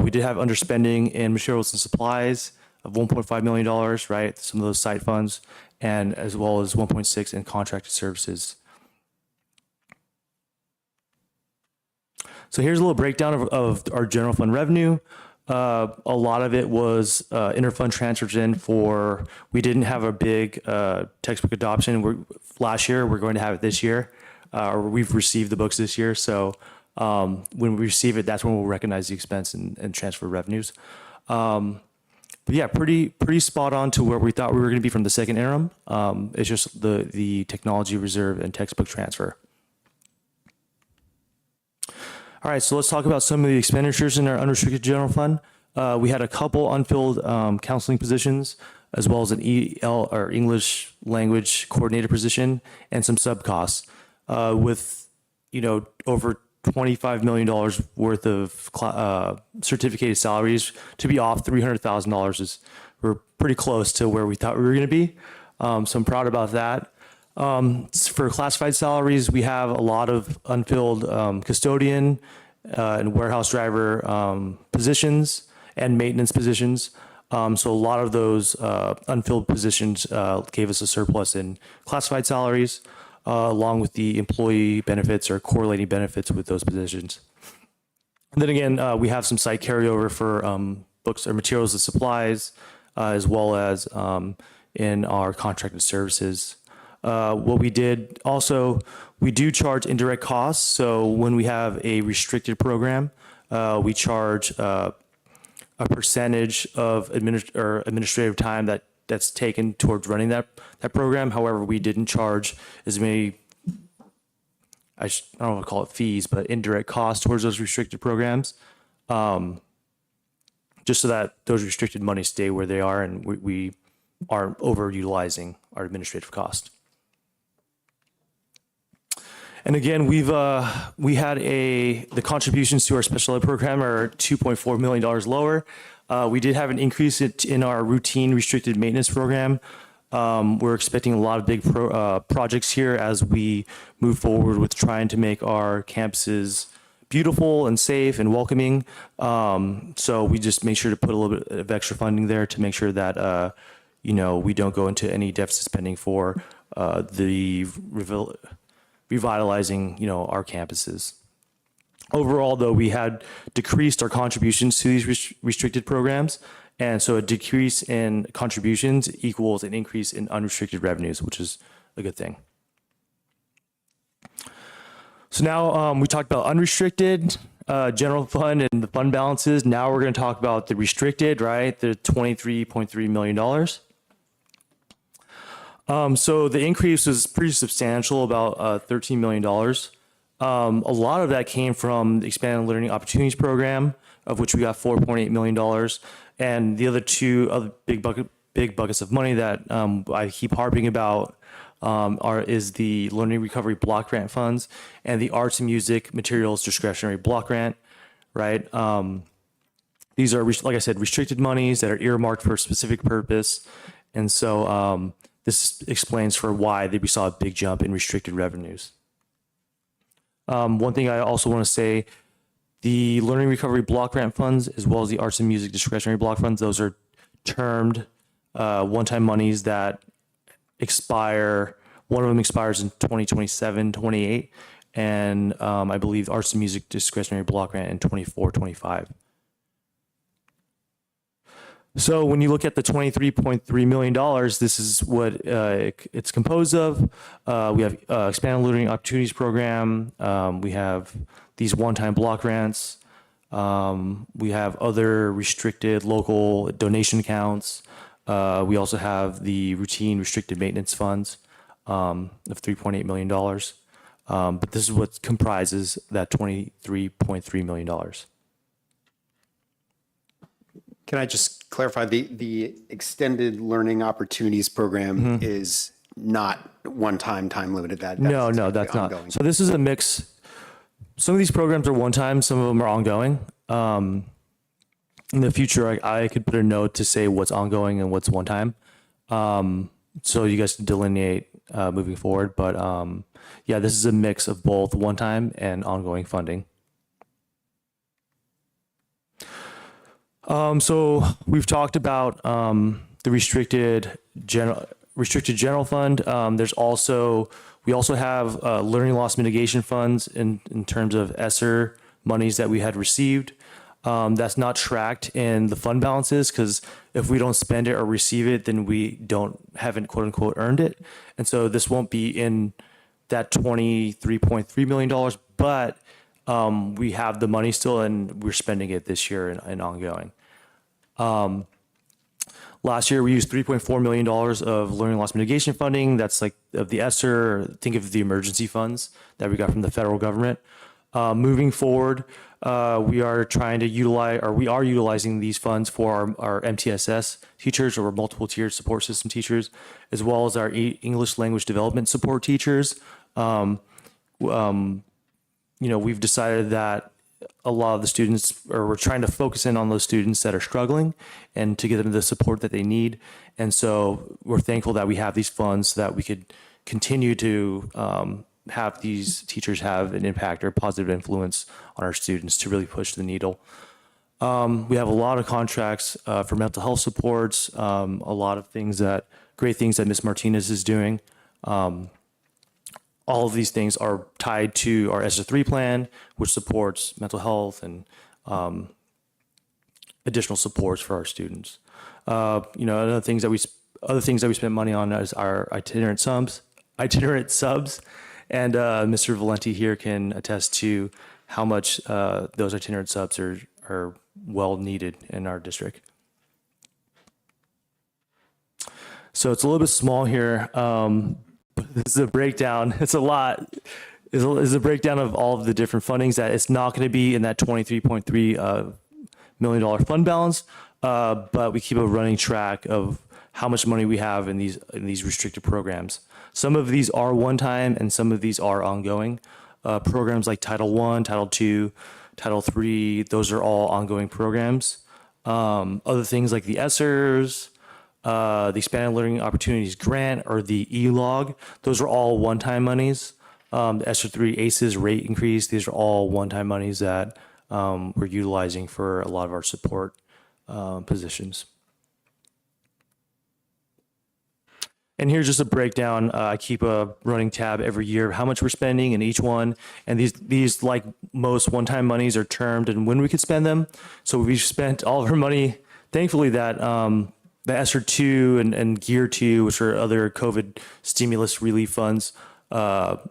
We did have underspending in materials and supplies of $1.5 million, right? Some of those site funds, and as well as 1.6 in contracted services. So here's a little breakdown of our general fund revenue. A lot of it was interfund transfers in we didn't have a big textbook adoption last year. We're going to have it this year, or we've received the books this year. So when we receive it, that's when we'll recognize the expense and transfer revenues. But yeah, pretty spot on to where we thought we were going to be from the second interim. It's just the technology reserve and textbook transfer. All right, so let's talk about some of the expenditures in our unrestricted general fund. We had a couple unfilled counseling positions, as well as an EL or English language coordinator position, and some sub costs. With over $25 million worth of certificated salaries, to be off $300,000 we're pretty close to where we thought we were going to be. So I'm proud about that. For classified salaries, we have a lot of unfilled custodian and warehouse driver positions and maintenance positions. So a lot of those unfilled positions gave us a surplus in classified salaries, along with the employee benefits or correlating benefits with those positions. And then again, we have some site carryover for books or materials and supplies, as well as in our contracted services. What we did also, we do charge indirect costs. So when we have a restricted program, we charge a percentage of administrative time that's taken towards running that program. However, we didn't charge as many I don't want to call it fees, but indirect costs towards those restricted programs, just so that those restricted monies stay where they are and we aren't overutilizing our administrative cost. And again, we had the contributions to our special ed program are $2.4 million lower. We did have an increase in our routine restricted maintenance program. We're expecting a lot of big projects here as we move forward with trying to make our campuses beautiful and safe and welcoming. So we just make sure to put a little bit of extra funding there to make sure that, we don't go into any deficit spending for the revitalizing, our campuses. Overall, though, we had decreased our contributions to these restricted programs. And so a decrease in contributions equals an increase in unrestricted revenues, which is a good thing. So now we talked about unrestricted, general fund and the fund balances. Now we're going to talk about the restricted, right? The $23.3 million. So the increase was pretty substantial, about $13 million. A lot of that came from the Expanded Learning Opportunities Program, of which we got $4.8 million. And the other two big buckets of money that I keep harping about is the Learning Recovery Block Grant funds and the Arts and Music Materials Discretionary Block Grant, right? These are, like I said, restricted monies that are earmarked for a specific purpose. And so this explains for why we saw a big jump in restricted revenues. One thing I also want to say, the Learning Recovery Block Grant funds, as well as the Arts and Music Discretionary Block funds, those are termed one-time monies that expire. One of them expires in 2027, 28, and I believe Arts and Music Discretionary Block Grant in 24, 25. So when you look at the $23.3 million, this is what it's composed of. We have Expanded Learning Opportunities Program. We have these one-time block grants. We have other restricted local donation accounts. We also have the routine restricted maintenance funds of $3.8 million. But this is what comprises that $23.3 million. Can I just clarify, the Extended Learning Opportunities Program is not one-time, time limited? No, that's ongoing. not. So this is a mix. Some of these programs are one-time, some of them are ongoing. In the future, I could put a note to say what's ongoing and what's one-time. So you guys can delineate moving forward. But yeah, this is a mix of both one-time and ongoing funding. So we've talked about the restricted general fund. We also have learning loss mitigation funds in terms of ESSER monies that we had received. That's not tracked in the fund balances because if we don't spend it or receive it, then we haven't quote unquote earned it. And so this won't be in that $23.3 million, but we have the money still and we're spending it this year and ongoing. Last year we used $3.4 million of learning loss mitigation funding. That's like of the ESSER, think of the emergency funds that we got from the federal government. Moving forward, we are utilizing these funds for our MTSS teachers, or multiple tiered support system teachers, as well as our English language development support teachers. We've decided that a lot of the students, or we're trying to focus in on those students that are struggling and to give them the support that they need. And so we're thankful that we have these funds so that we could continue to have these teachers have an impact or positive influence on our students to really push the needle. We have a lot of contracts for mental health supports, a lot of great things that Ms. Martinez is doing. All of these things are tied to our ESSER 3 plan, which supports mental health and additional supports for our students. Other things that we spend money on is our itinerant subs, and Mr. Valenti here can attest to how much those itinerant subs are well needed in our district. So it's a little bit small here. This is a breakdown. It's a lot. is a breakdown of all of the different fundings that it's not going to be in that $23.3 million fund balance, but we keep a running track of how much money we have in these restricted programs. Some of these are one time and some of these are ongoing. Programs like Title I, Title II, Title III, those are all ongoing programs. Other things like the ESSERS, the Expanded Learning Opportunities Grant, or the ELOG, those are all one-time monies. The ESSER 3 ACES rate increase, these are all one-time monies that we're utilizing for a lot of our support positions. And here's just a breakdown. I keep a running tab every year of how much we're spending in each one. And these like most one-time monies are termed and when we could spend them. So we've spent all of our money, thankfully, that the ESSER 2 and GEAR 2, which are other COVID stimulus relief funds that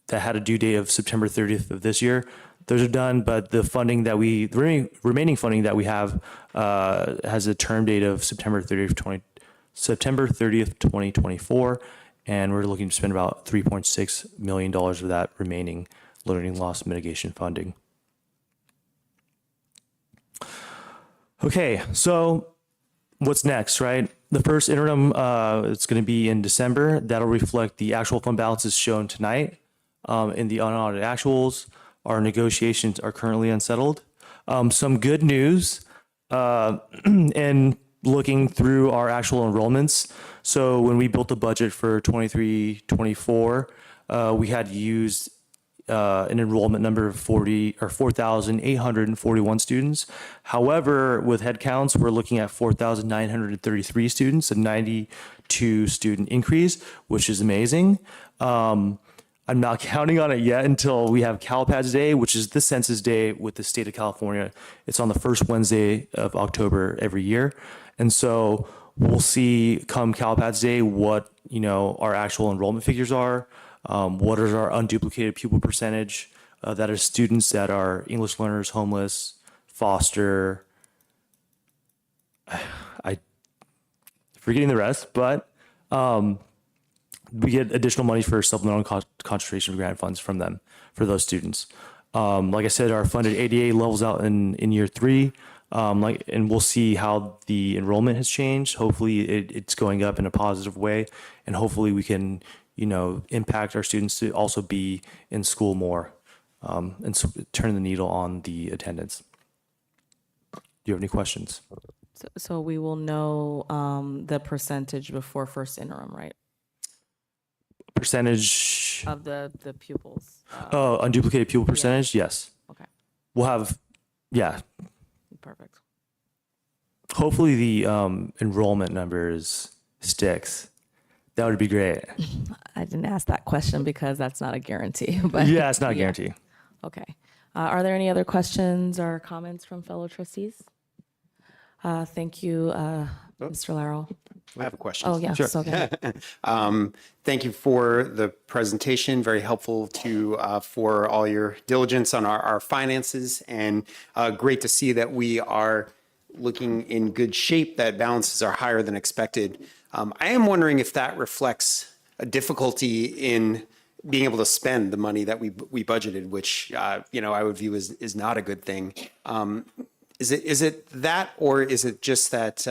had a due date of September 30th of this year. Those are done, but the funding that the remaining funding that we have has a term date of September 30th, 2024, and we're looking to spend about $3.6 million of that remaining learning loss mitigation funding. Okay, so what's next, right? The first interim, it's going to be in December. That'll reflect the actual fund balances shown tonight in the unaudited actuals. Our negotiations are currently unsettled. Some good news, and looking through our actual enrollments. So when we built the budget for 23-24, we had used an enrollment number of 4,841 students. However, with headcounts, we're looking at 4,933 students, a 92 student increase, which is amazing. I'm not counting on it yet until we have CalPADS Day, which is the census day with the state of California. It's on the first Wednesday of October every year. And so we'll see come CalPADS Day what, our actual enrollment figures are, what is our unduplicated pupil percentage, that is students that are English learners, homeless, foster, I forgetting the rest, but we get additional money for supplemental concentration grant funds from them for those students. Like I said, our funded ADA levels out in year 3. And we'll see how the enrollment has changed. Hopefully it's going up in a positive way, and hopefully we can, impact our students to also be in school more, and so turn the needle on the attendance. Do you have any questions? So we will know the percentage before first interim, right? Percentage Of the pupils. unduplicated pupil percentage? Yes. Okay, We'll have, yeah. perfect. Hopefully the enrollment numbers sticks. That would be great. I didn't ask that question because that's not a guarantee. But Yeah, it's not a guarantee. Okay. Are there any other questions or comments from fellow trustees? Thank you, Mr. Larrell. I have a question. Oh, yeah. So, okay. Thank you for the presentation. Very helpful for all your diligence on our finances, and great to see that we are looking in good shape, that balances are higher than expected. I am wondering if that reflects a difficulty in being able to spend the money that we budgeted, which I would view is not a good thing. Is it that, or is it just that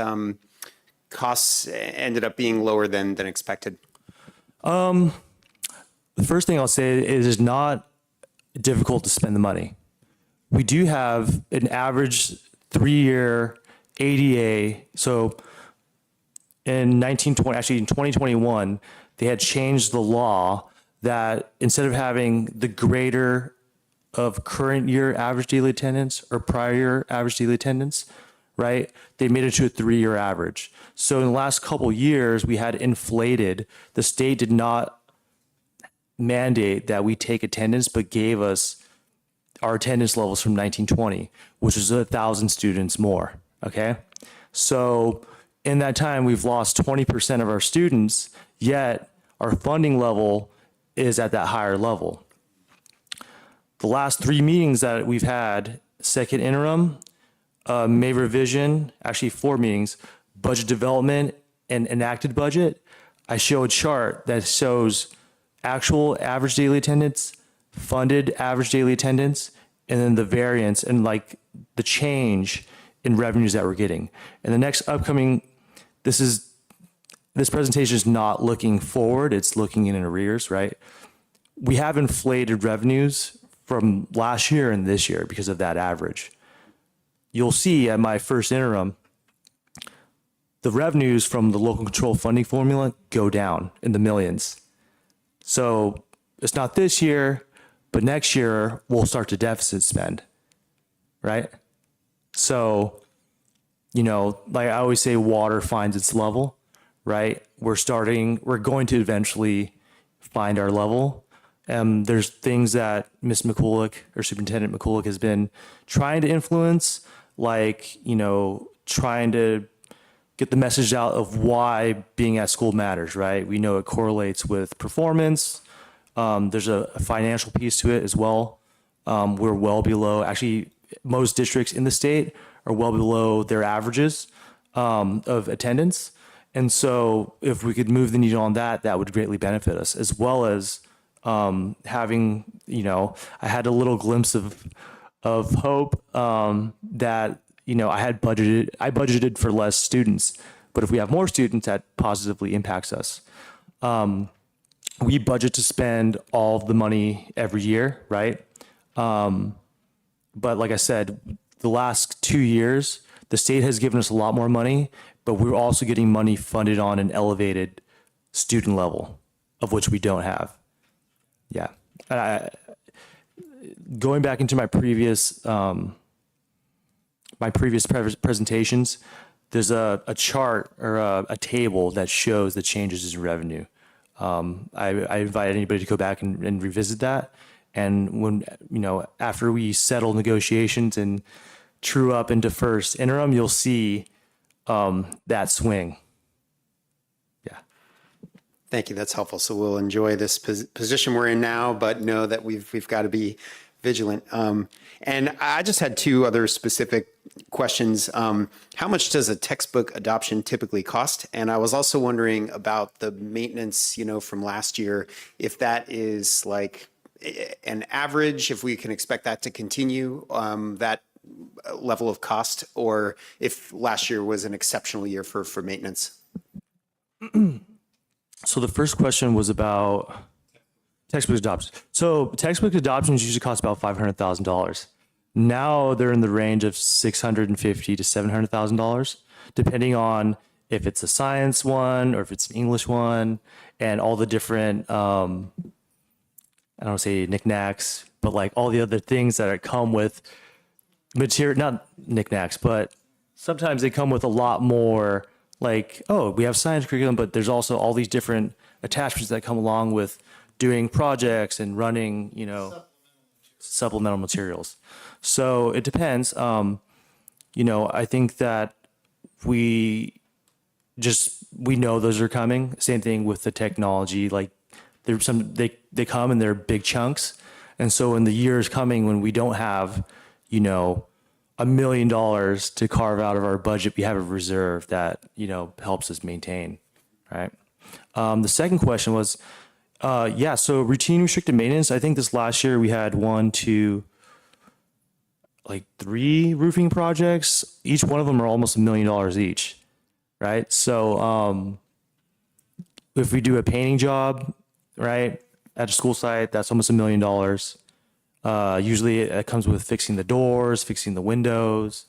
costs ended up being lower than expected? The first thing I'll say is it's not difficult to spend the money. We do have an average 3-year ADA. So in 2021, they had changed the law that instead of having the greater of current year average daily attendance or prior year average daily attendance, right? They made it to a 3-year average. So in the last couple of years, we had inflated. The state did not mandate that we take attendance, but gave us our attendance levels from 1920, which is 1,000 students more, okay? So in that time, we've lost 20% of our students, yet our funding level is at that higher level. The last 3 meetings that we've had, second interim, May revision, actually 4 meetings, budget development and enacted budget, I show a chart that shows actual average daily attendance, funded average daily attendance, and then the variance and like the change in revenues that we're getting. And the next upcoming, this presentation is not looking forward, it's looking in arrears, right? We have inflated revenues from last year and this year because of that average. You'll see at my first interim, the revenues from the local control funding formula go down in the millions. So it's not this year, but next year we'll start to deficit spend, right? So, you know, like I always say, water finds its level, right? We're going to eventually find our level. There's things that Ms. McCulloch or Superintendent McCulloch has been trying to influence, like, you know, trying to get the message out of why being at school matters, right? We know it correlates with performance. There's a financial piece to it as well. We're well below, actually, most districts in the state are well below their averages of attendance. And so if we could move the needle on that, that would greatly benefit us, as well as having, you know, I had a little glimpse of hope that, you know, I budgeted for less students, but if we have more students, that positively impacts us. We budget to spend all of the money every year, right? But like I said, the last 2 years, the state has given us a lot more money, but we're also getting money funded on an elevated student level, of which we don't have. Yeah. Going back into my previous presentations, there's a chart or a table that shows the changes in revenue. I invite anybody to go back and revisit that. And when, you know, after we settle negotiations and true up into first interim, you'll see that swing. Yeah. Thank you. That's helpful. So we'll enjoy this position we're in now, but know that we've got to be vigilant. And I just had two other specific questions. How much does a textbook adoption typically cost? And I was also wondering about the maintenance, you know, from last year, if that is like an average, if we can expect that to continue, that level of cost, or if last year was an exceptional year for maintenance. So the first question was about textbook adoption. So textbook adoptions usually cost about $500,000. Now they're in the range of $650,000 to $700,000, depending on if it's a science one or if it's an English one, and all the different, I don't want to say knickknacks, but like all the other things that come with material, not knickknacks, but sometimes they come with a lot more, like, oh, we have science curriculum, but there's also all these different attachments that come along with doing projects and running, you know, supplemental materials. So it depends. You know, I think that we know those are coming. Same thing with the technology. Like there's they come in their big chunks. And so in the years coming when we don't have, you know, $1 million to carve out of our budget, we have a reserve that, you know, helps us maintain, right? The second question was, so routine restricted maintenance. I think this last year we had 3 roofing projects. Each one of them are almost $1 million each, right? So if we do a painting job, right, at a school site, that's almost $1 million. Usually it comes with fixing the doors, fixing the windows.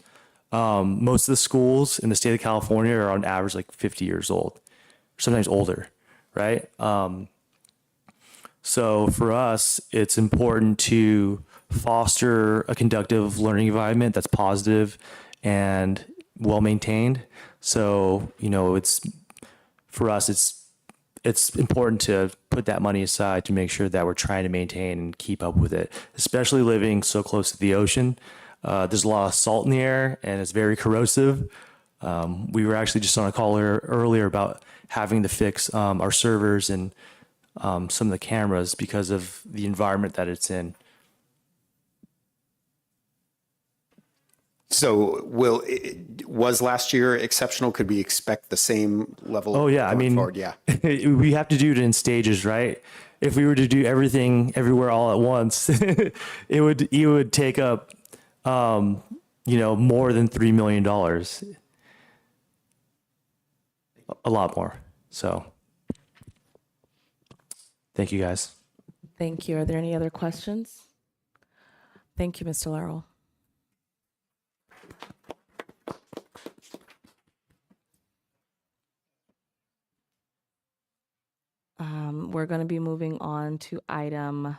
Most of the schools in the state of California are on average like 50 years old, sometimes older, right? So for us, it's important to foster a conductive learning environment that's positive and well maintained. So, you know, for us, it's important to put that money aside to make sure that we're trying to maintain and keep up with it, especially living so close to the ocean. There's a lot of salt in the air and it's very corrosive. We were actually just on a call earlier about having to fix our servers and some of the cameras because of the environment that it's in. So was last year exceptional? Could we expect the same level? Oh yeah, I mean, forward? Yeah. We have to do it in stages, right? if we were to do everything everywhere all at once, it would take up, more than $3 million. A lot more. So thank you guys. Thank you. Are there any other questions? Thank you, Mr. Laurel. We're going to be moving on to item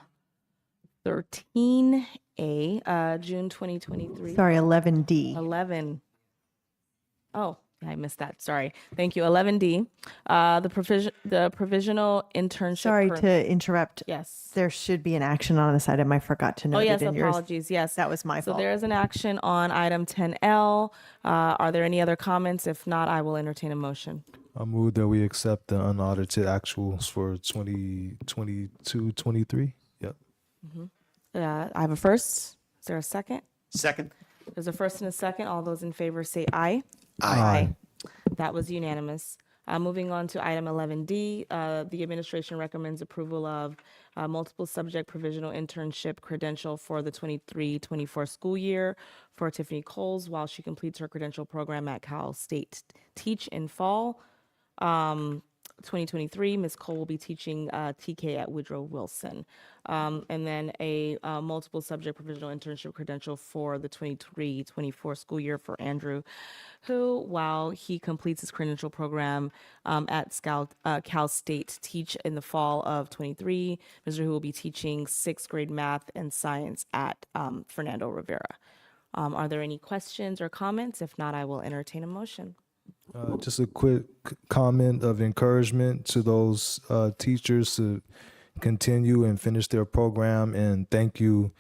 13A, June 2023. Sorry, 11D. 11. Oh, I missed that. Sorry. Thank you. 11D, the provisional internship. Sorry to interrupt. Yes. There should be an action on this item. I forgot to note Oh, yes. it in yours. Apologies. Yes. That was my So fault. there is an action on item 10L. Are there any other comments? If not, I will entertain a motion. I move that we accept the unaudited actuals for 2022, 23. Yep. I have a first. Is there a second? Second. There's a first and a second. All those in favor say aye. Aye. That was unanimous. Moving on to item 11D, the administration recommends approval of multiple subject provisional internship credential for the 23-24 school year for Tiffany Coles while she completes her credential program at Cal State Teach in fall. 2023, Ms. Cole will be teaching TK at Woodrow Wilson. And then a multiple subject provisional internship credential for the 23-24 school year for Andrew, who, while he completes his credential program at Cal State Teach in the fall of 23, Mr. Who will be teaching 6th grade math and science at Fernando Rivera. Are there any questions or comments? If not, I will entertain a motion. Just a quick comment of encouragement to those teachers to continue and finish their program, and thank you,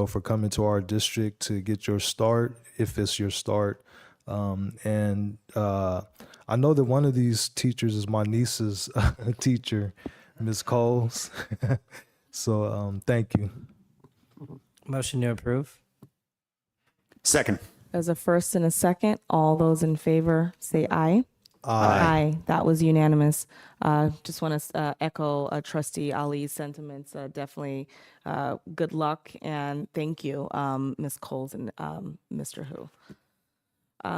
for coming to our district to get your start, if it's your start. And I know that one of these teachers is my niece's teacher, Ms. Coles. So thank you. Motion to approve. Second. There's a first and a second. All those in favor say aye. Aye. That was unanimous. Just want to echo Trustee Ali's sentiments. Definitely good luck and thank you, Ms. Coles and Mr. Hu.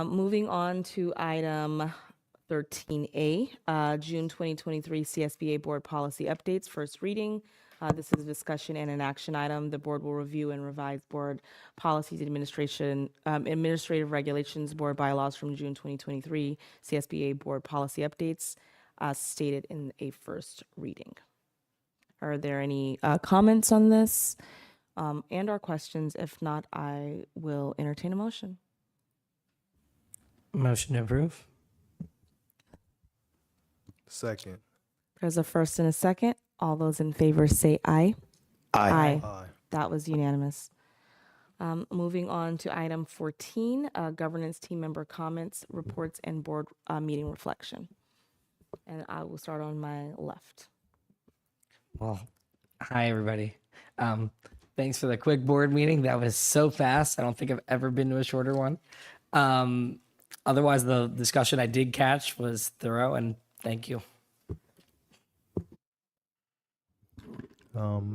Moving on to item 13A, June 2023 CSBA Board Policy Updates, first reading. This is a discussion and an action item. The board will review and revise board policies, administrative regulations, board bylaws from June 2023, CSBA board policy updates, as stated in a first reading. Are there any comments on this and or questions? If not, I will entertain a motion. Motion to approve. Second. There's a first and a second. All those in favor say aye. Aye. Aye. That was unanimous. Moving on to item 14, governance team member comments, reports, and board meeting reflection. And I will start on my left. Well, hi, everybody. Thanks for the quick board meeting. That was so fast. I don't think I've ever been to a shorter one. Otherwise, the discussion I did catch was thorough, and thank you.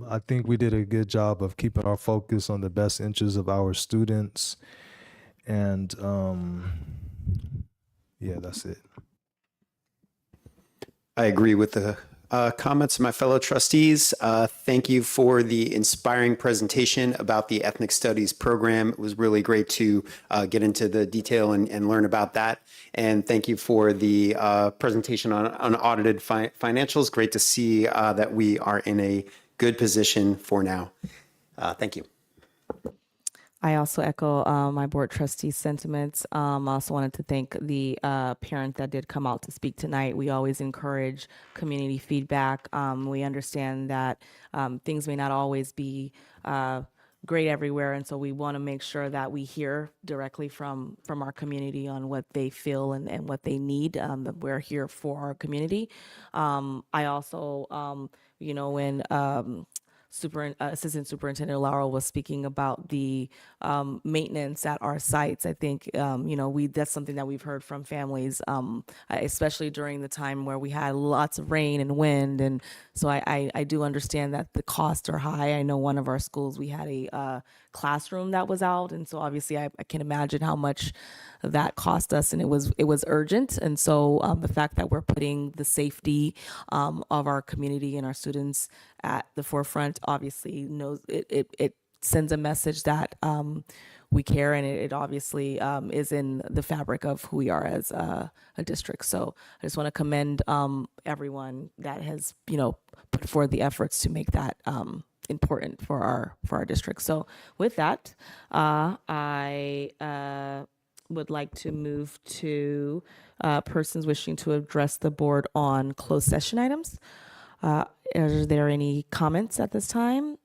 I think we did a good job of keeping our focus on the best interests of our students. And yeah, that's it. I agree with the comments of my fellow trustees. Thank you for the inspiring presentation about the Ethnic Studies program. It was really great to get into the detail and learn about that. And thank you for the presentation on unaudited financials. Great to see that we are in a good position for now. Thank you. I also echo my board trustee's sentiments. I also wanted to thank the parent that did come out to speak tonight. We always encourage community feedback. We understand that things may not always be great everywhere, and so we want to make sure that we hear directly from our community on what they feel and what they need. That we're here for our community. I also, when Assistant Superintendent Laurel was speaking about the maintenance at our sites. I think that's something that we've heard from families, especially during the time where we had lots of rain and wind, and so I do understand that the costs are high. I know one of our schools, we had a classroom that was out, and so obviously I can imagine how much that cost us, and it was urgent. And so the fact that we're putting the safety of our community and our students at the forefront obviously knows it sends a message that we care, and it obviously is in the fabric of who we are as a district. So I just want to commend everyone that has put forth the efforts to make that important for our district. So with that, I would like to move to persons wishing to address the board on closed session items. Are there any comments at this time?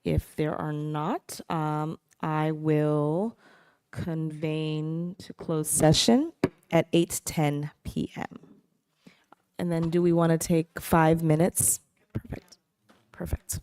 If there are not, I will convene to closed session at 8:10 p.m. And then do we want to take 5 minutes? Perfect.